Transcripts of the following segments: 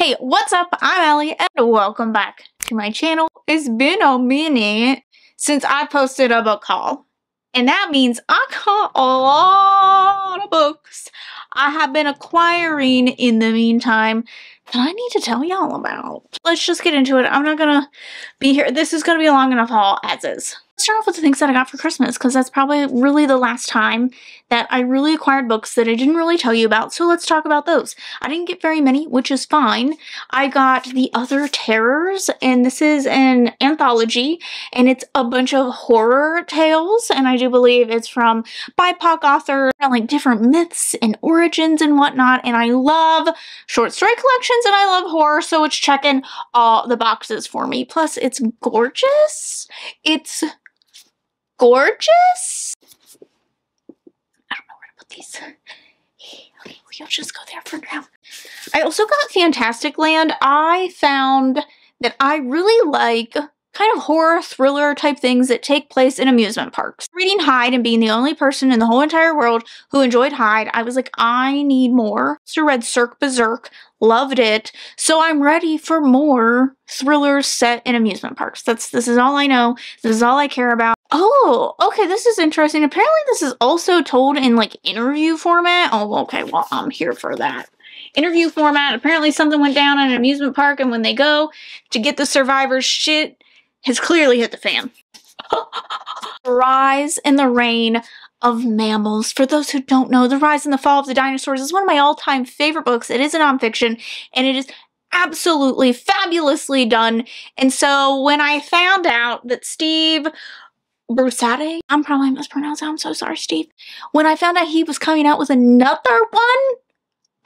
Hey, what's up? I'm Allie and welcome back to my channel. It's been a minute since I posted a book haul. And that means I got a lot of books I have been acquiring in the meantime that I need to tell y'all about. Let's just get into it. I'm not gonna be here. This is gonna be a long enough haul as is. Let's start off with the things that I got for Christmas, because that's probably really the last time that I really acquired books that I didn't really tell you about, so let's talk about those. I didn't get very many, which is fine. I got The Other Terrors, and this is an anthology, and it's a bunch of horror tales, and I do believe it's from BIPOC authors, like different myths and origins and whatnot, and I love short story collections and I love horror, so it's checking all the boxes for me. Plus, it's gorgeous. It's gorgeous. I don't know where to put these. Okay, we'll just go there for now. I also got Fantastic Land. I found that I really like kind of horror thriller type things that take place in amusement parks. Reading Hyde and being the only person in the whole entire world who enjoyed Hyde, I was like, I need more. So I read Cirque Berserk, loved it, so I'm ready for more thrillers set in amusement parks. This is all I know. This is all I care about. Oh, okay, this is interesting. Apparently this is also told in like interview format. Oh, okay, well, I'm here for that. Interview format. Apparently something went down at an amusement park, and when they go to get the survivors, shit has clearly hit the fan. The Rise and the Reign of Mammals. For those who don't know, The Rise and the Fall of the Dinosaurs is one of my all-time favorite books. It is a nonfiction, and it is absolutely fabulously done. And so when I found out that Steve Brusatte, I'm probably mispronouncing, I'm so sorry, Steve. When I found out he was coming out with another one,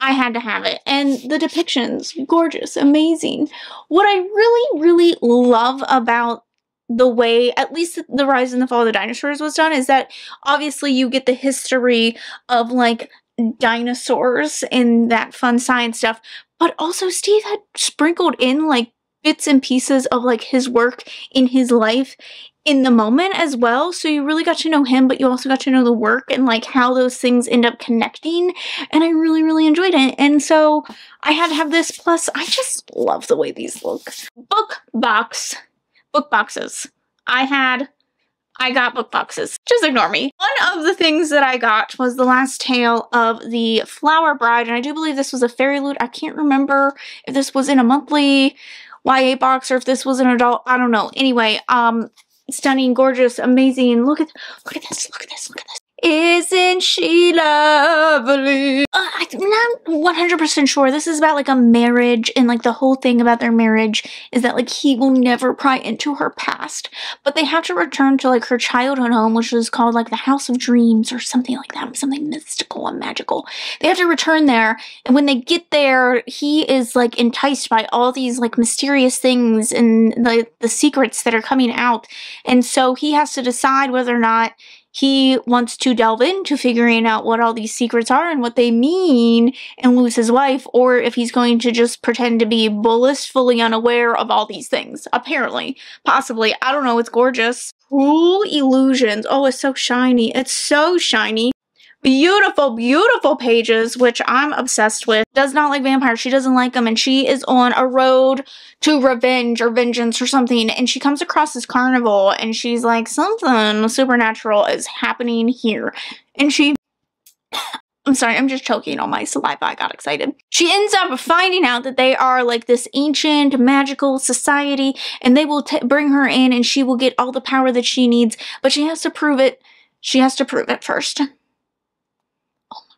I had to have it. And the depictions, gorgeous, amazing. What I really, really love about the way, at least The Rise and the Fall of the Dinosaurs was done, is that obviously you get the history of like dinosaurs and that fun science stuff, but also Steve had sprinkled in like bits and pieces of like his work in his life in the moment as well, so you really got to know him, but you also got to know the work and like how those things end up connecting, and I really, really enjoyed it. And so I had to have this, plus I just love the way these look. Book boxes. I got book boxes. Just ignore me. One of the things that I got was the last tale of The Flower Bride, and I do believe this was a Fairy Loot. I can't remember if this was in a monthly YA box or if this was an adult. I don't know. Anyway, stunning, gorgeous, amazing. Look at this. Isn't she lovely? I'm not 100% sure. This is about like a marriage, and like the whole thing about their marriage is that like he will never pry into her past, but they have to return to like her childhood home, which is called like the House of Dreams or something like that, something mystical and magical. They have to return there, and when they get there, he is like enticed by all these like mysterious things and the secrets that are coming out, and so he has to decide whether or not he wants to delve into figuring out what all these secrets are and what they mean and lose his wife, or if he's going to just pretend to be blissfully unaware of all these things. Apparently. Possibly. I don't know. It's gorgeous. Cruel Illusions. Oh, it's so shiny. It's so shiny. Beautiful, beautiful pages, which I'm obsessed with. Does not like vampires. She doesn't like them, and she is on a road to revenge or vengeance or something, and she comes across this carnival, and she's like, something supernatural is happening here. And she... I'm sorry, I'm just choking on my saliva. I got excited. She ends up finding out that they are like this ancient magical society, and they will bring her in, and she will get all the power that she needs, but she has to prove it. She has to prove it first.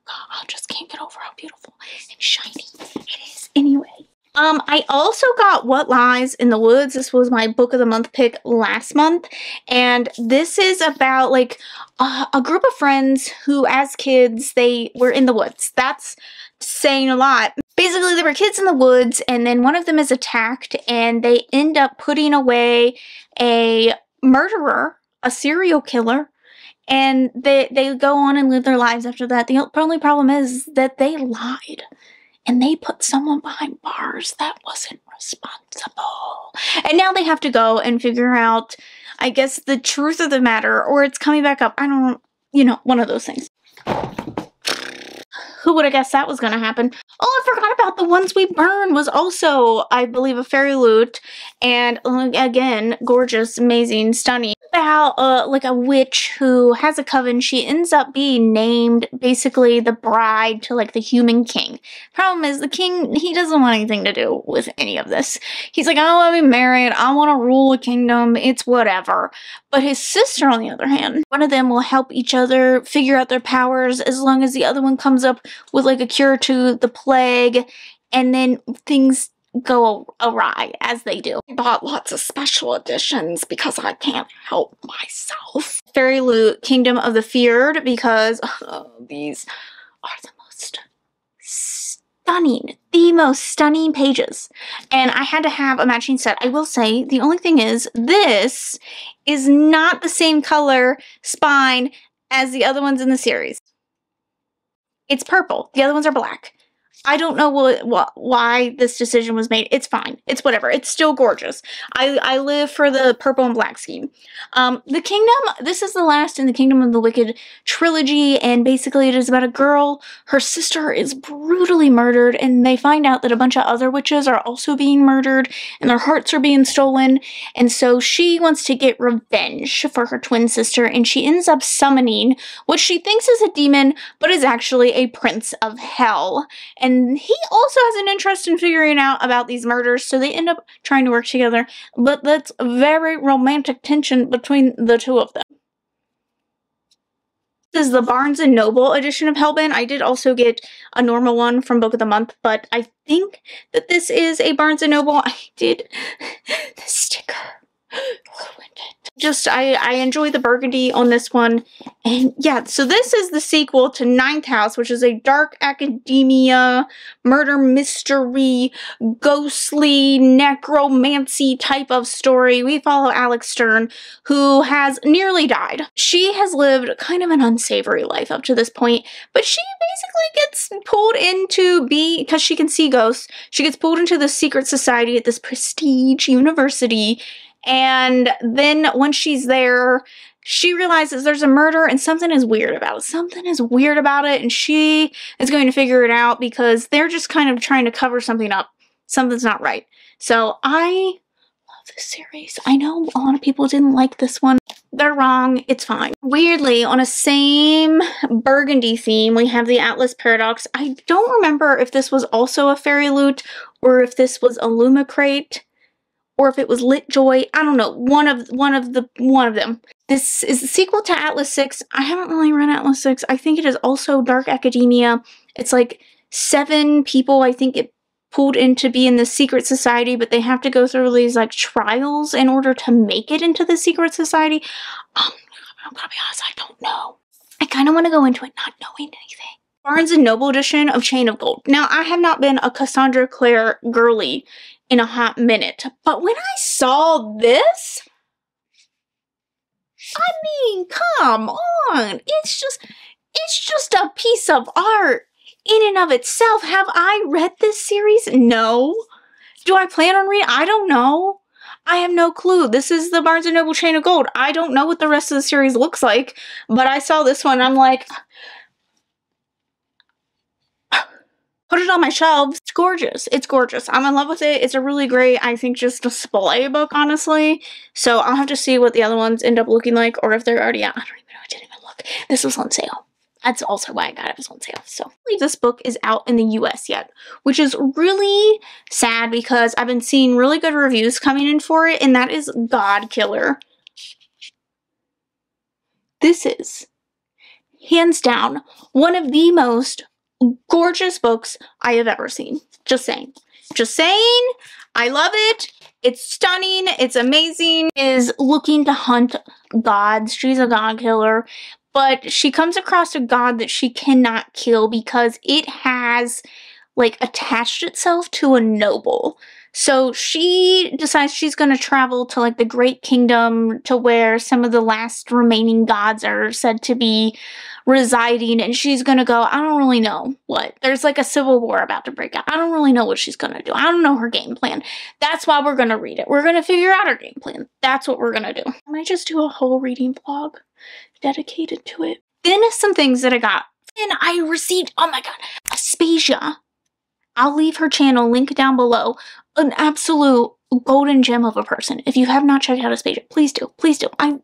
I just can't get over how beautiful and shiny it is. Anyway, I also got What Lies in the Woods. This was my book of the month pick last month, and this is about like a group of friends who, as kids, they were in the woods. That's saying a lot. Basically, they were kids in the woods, and then one of them is attacked, and they end up putting away a murderer, a serial killer. And they go on and live their lives after that. The only problem is that they lied. And they put someone behind bars that wasn't responsible. And now they have to go and figure out, I guess, the truth of the matter. Or it's coming back up. I don't know. You know, one of those things. Who would have guessed that was going to happen? Oh, I forgot about The Ones We Burn was also, I believe, a fairy loot. And again, gorgeous, amazing, stunning. About like a witch who has a coven. She ends up being named basically the bride to like the human king. Problem is the king, he doesn't want anything to do with any of this. He's like, I don't want to be married. I want to rule a kingdom. It's whatever. But his sister, on the other hand, one of them will help each other figure out their powers as long as the other one comes up with like a cure to the plague, and then things go awry as they do. I bought lots of special editions because I can't help myself. Fairy Loot Kingdom of the Feared, because these are the most stunning pages. And I had to have a matching set. I will say, the only thing is, this is not the same color spine as the other ones in the series. It's purple. The other ones are black. I don't know why this decision was made. It's fine. It's whatever. It's still gorgeous. I live for the purple and black scheme. The Kingdom, this is the last in the Kingdom of the Wicked trilogy, and basically it is about a girl. Her sister is brutally murdered, and they find out that a bunch of other witches are also being murdered, and their hearts are being stolen, and so she wants to get revenge for her twin sister, and she ends up summoning what she thinks is a demon, but is actually a prince of hell. And he also has an interest in figuring out about these murders, so they end up trying to work together. But that's very romantic tension between the two of them. This is the Barnes & Noble edition of Hellbent. I did also get a normal one from Book of the Month, but I think that this is a Barnes & Noble. I did the sticker. Ruined it. Just, I enjoy the burgundy on this one. And yeah, so this is the sequel to Ninth House, which is a dark academia, murder mystery, ghostly, necromancy type of story. We follow Alex Stern, who has nearly died. She has lived kind of an unsavory life up to this point, but she basically gets pulled into because she can see ghosts, she gets pulled into the secret society at this prestige university. And then when she's there, she realizes there's a murder and something is weird about it. Something is weird about it, and she is going to figure it out because they're just kind of trying to cover something up. Something's not right. So I love this series. I know a lot of people didn't like this one. They're wrong. It's fine. Weirdly, on a same burgundy theme, we have the Atlas Paradox. I don't remember if this was also a Fairy Loot or if this was a Lumicrate, or if it was Lit Joy. I don't know. One of them. This is the sequel to Atlas 6. I haven't really read Atlas 6. I think it is also dark academia. It's like 7 people, I think, it pulled in to be in the secret society, but they have to go through these like trials in order to make it into the secret society. I'm gonna be honest, I don't know. I kind of want to go into it not knowing anything. Barnes & Noble edition of Chain of Gold. Now, I have not been a Cassandra Clare girly in a hot minute, but when I saw this, I mean, come on, it's just a piece of art in and of itself. Have I read this series? No. Do I plan on reading? I don't know. I have no clue. This is the Barnes & Noble Chain of Gold. I don't know what the rest of the series looks like, but I saw this one, I'm like, put it on my shelves. It's gorgeous. It's gorgeous. I'm in love with it. It's a really great, I think, just display book, honestly. So I'll have to see what the other ones end up looking like, or if they're already out. I don't even know. I didn't even look. This was on sale. That's also why I got it. It was on sale. So I believe this book is out in the US yet, which is really sad because I've been seeing really good reviews coming in for it, and that is God Killer. This is, hands down, one of the most gorgeous books I have ever seen. Just saying. Just saying. I love it. It's stunning. It's amazing. Is looking to hunt gods. She's a god killer. But she comes across a god that she cannot kill because it has, like, attached itself to a noble. So she decides she's going to travel to, like, the Great Kingdom, to where some of the last remaining gods are said to be residing, and she's going to go, I don't really know what. There's, like, a civil war about to break out. I don't really know what she's going to do. I don't know her game plan. That's why we're going to read it. We're going to figure out her game plan. That's what we're going to do. I might just do a whole reading vlog dedicated to it. Then some things that I got And I received, oh my god, Aspasia. I'll leave her channel link down below. An absolute golden gem of a person. If you have not checked out Aspasia, please do. Please do. I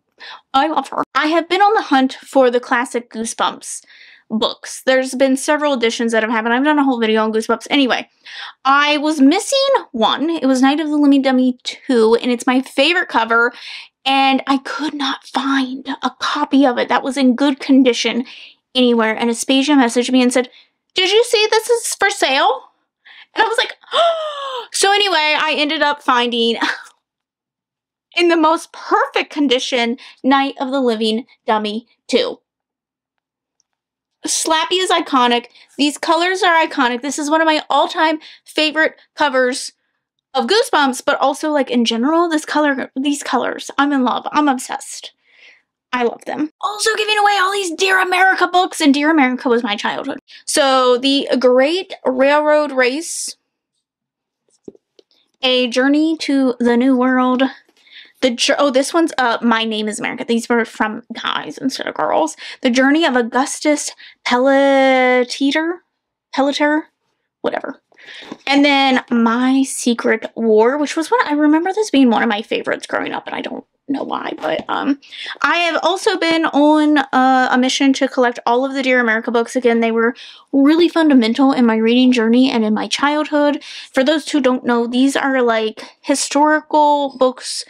love her. I have been on the hunt for the classic Goosebumps books. There's been several editions that have happened. I've done a whole video on Goosebumps. Anyway, I was missing one. It was Night of the Living Dummy 2, and it's my favorite cover, and I could not find a copy of it that was in good condition anywhere. And Aspasia messaged me and said, "Did you see this is for sale?" And I was like, oh. So anyway, I ended up finding, in the most perfect condition, Night of the Living Dummy 2. Slappy is iconic. These colors are iconic. This is one of my all-time favorite covers of Goosebumps, but also, like, in general, these colors. I'm in love. I'm obsessed. I love them. Also giving away all these Dear America books, and Dear America was my childhood. So, The Great Railroad Race, A Journey to the New World. This one's My Name is America. These were from guys instead of girls. The Journey of Augustus Pelletier, whatever. And then My Secret War, which was one, I remember this being one of my favorites growing up, and I don't know why, but I have also been on a mission to collect all of the Dear America books. Again, they were really fundamental in my reading journey and in my childhood. For those who don't know, these are like historical books.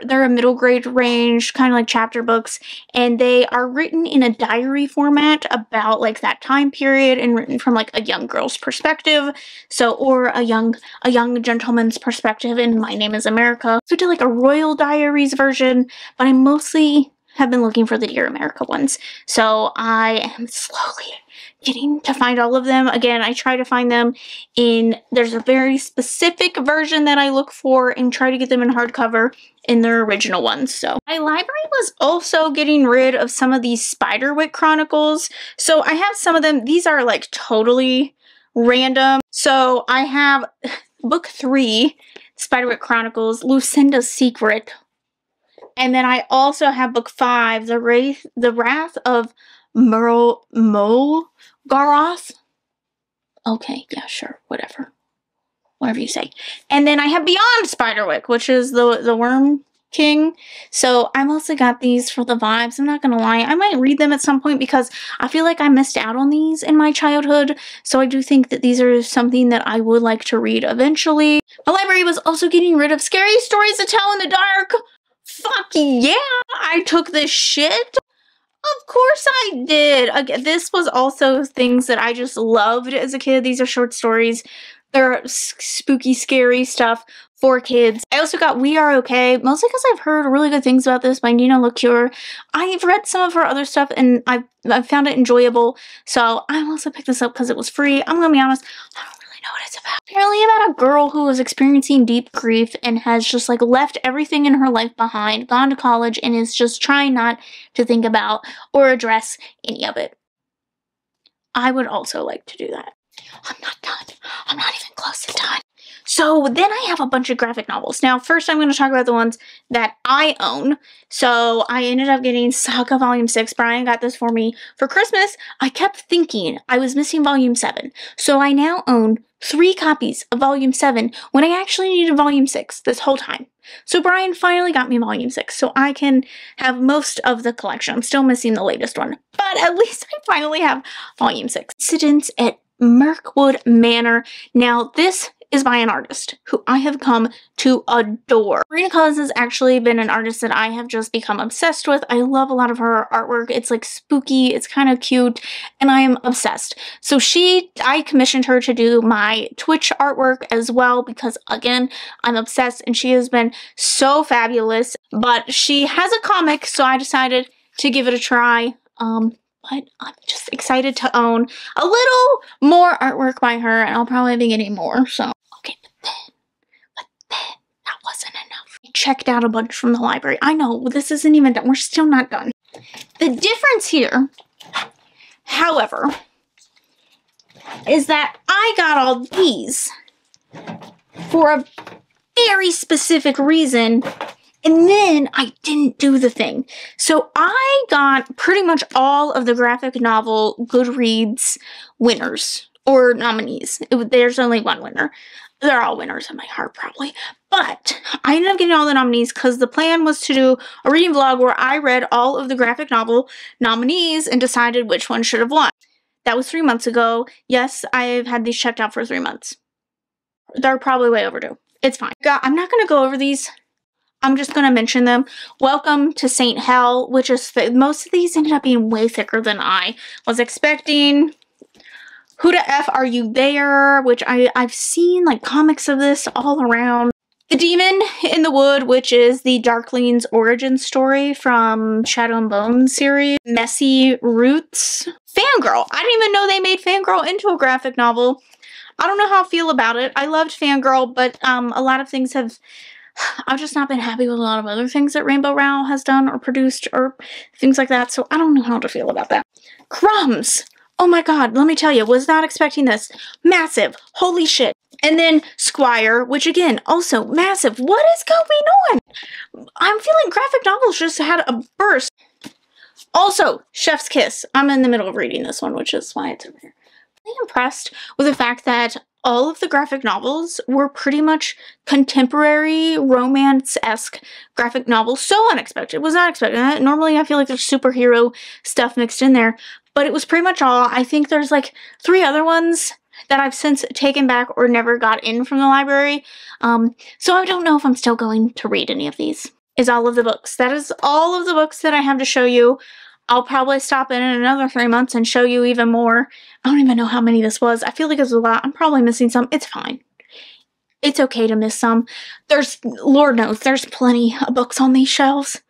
They're a middle grade range, kind of like chapter books, and they are written in a diary format about like that time period and written from like a young girl's perspective. So, or a young gentleman's perspective in My Name is America. So I did like a Royal Diaries version, but I mostly have been looking for the Dear America ones. So I am slowly getting to find all of them. Again, I try to find them there's a very specific version that I look for and try to get them in hardcover in their original ones. So my library was also getting rid of some of these Spiderwick Chronicles. So I have some of them. These are like totally random. So I have book 3, Spiderwick Chronicles, Lucinda's Secret. And then I also have book 5, The Wrath of Molgaroth. Okay, yeah, sure, whatever you say. And then I have Beyond Spiderwick, which is the Worm King. So I mostly got these for the vibes. I'm not gonna lie, I might read them at some point because I feel like I missed out on these in my childhood. So I do think that these are something that I would like to read eventually. My library was also getting rid of Scary Stories to Tell in the Dark. Fuck yeah, I took this shit. Of course I did. Again, this was also things that I just loved as a kid. These are short stories. They're spooky, scary stuff for kids. I also got We Are Okay, mostly because I've heard really good things about this by Nina LaCure. I've read some of her other stuff and I've found it enjoyable. So I also picked this up because it was free. I'm gonna be honest, I don't really know what it's about. Apparently about a girl who was experiencing deep grief and has just like left everything in her life behind, gone to college, and is just trying not to think about or address any of it. I would also like to do that. I'm not done. I'm not even close to done. So then I have a bunch of graphic novels. Now, first I'm going to talk about the ones that I own. So I ended up getting Saga Volume 6. Brian got this for me for Christmas. I kept thinking I was missing Volume 7. So I now own 3 copies of Volume 7 when I actually needed Volume 6 this whole time. So Brian finally got me Volume 6 so I can have most of the collection. I'm still missing the latest one, but at least I finally have Volume 6. Incidents at Mirkwood Manor. Now this is by an artist who I have come to adore. Marina Collins has actually been an artist that I have just become obsessed with. I love a lot of her artwork. It's like spooky, it's kind of cute, and I am obsessed. So I commissioned her to do my Twitch artwork as well because again, I'm obsessed and she has been so fabulous. But she has a comic, so I decided to give it a try. But I'm just excited to own a little more artwork by her, and I'll probably be getting more, so. Okay, but then, that wasn't enough. I checked out a bunch from the library. I know, this isn't even done. We're still not done. The difference here, however, is that I got all these for a very specific reason, And then I didn't do the thing. So I got pretty much all of the graphic novel Goodreads winners or nominees. There's only one winner. They're all winners in my heart, probably. But I ended up getting all the nominees because the plan was to do a reading vlog where I read all of the graphic novel nominees and decided which one should have won. That was 3 months ago. Yes, I've had these checked out for 3 months. They're probably way overdue. It's fine. I'm not going to go over these. I'm just going to mention them. Welcome to St. Hell, which is, most of these ended up being way thicker than I was expecting. Who the F Are You There? Which I've seen like comics of this all around. The Demon in the Wood, which is the Darkling's origin story from Shadow and Bone series. Messy Roots. Fangirl. I didn't even know they made Fangirl into a graphic novel. I don't know how I feel about it. I loved Fangirl, but a lot of things have... I've just not been happy with a lot of other things that Rainbow Rowell has done or produced or things like that, so I don't know how to feel about that. Crumbs! Oh my god, let me tell you, was not expecting this. Massive. Holy shit. And then Squire, which again, also massive. What is going on? I'm feeling graphic novels just had a burst. Also, Chef's Kiss. I'm in the middle of reading this one, which is why it's over here. I'm really impressed with the fact that all of the graphic novels were pretty much contemporary romance-esque graphic novels. So unexpected. Was not expecting that. Normally I feel like there's superhero stuff mixed in there, but it was pretty much all. I think there's like 3 other ones that I've since taken back or never got in from the library. So I don't know if I'm still going to read any of these. Is all of the books. That is all of the books that I have to show you. I'll probably stop in another 3 months and show you even more. I don't even know how many this was. I feel like it's a lot. I'm probably missing some. It's fine. It's okay to miss some. There's, Lord knows, there's plenty of books on these shelves.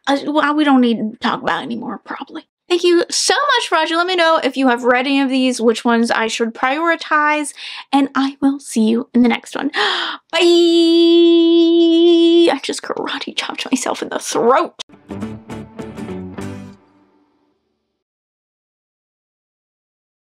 We don't need to talk about anymore, probably. Thank you so much for watching. Let me know if you have read any of these, which ones I should prioritize, and I will see you in the next one. Bye! I just karate chopped myself in the throat.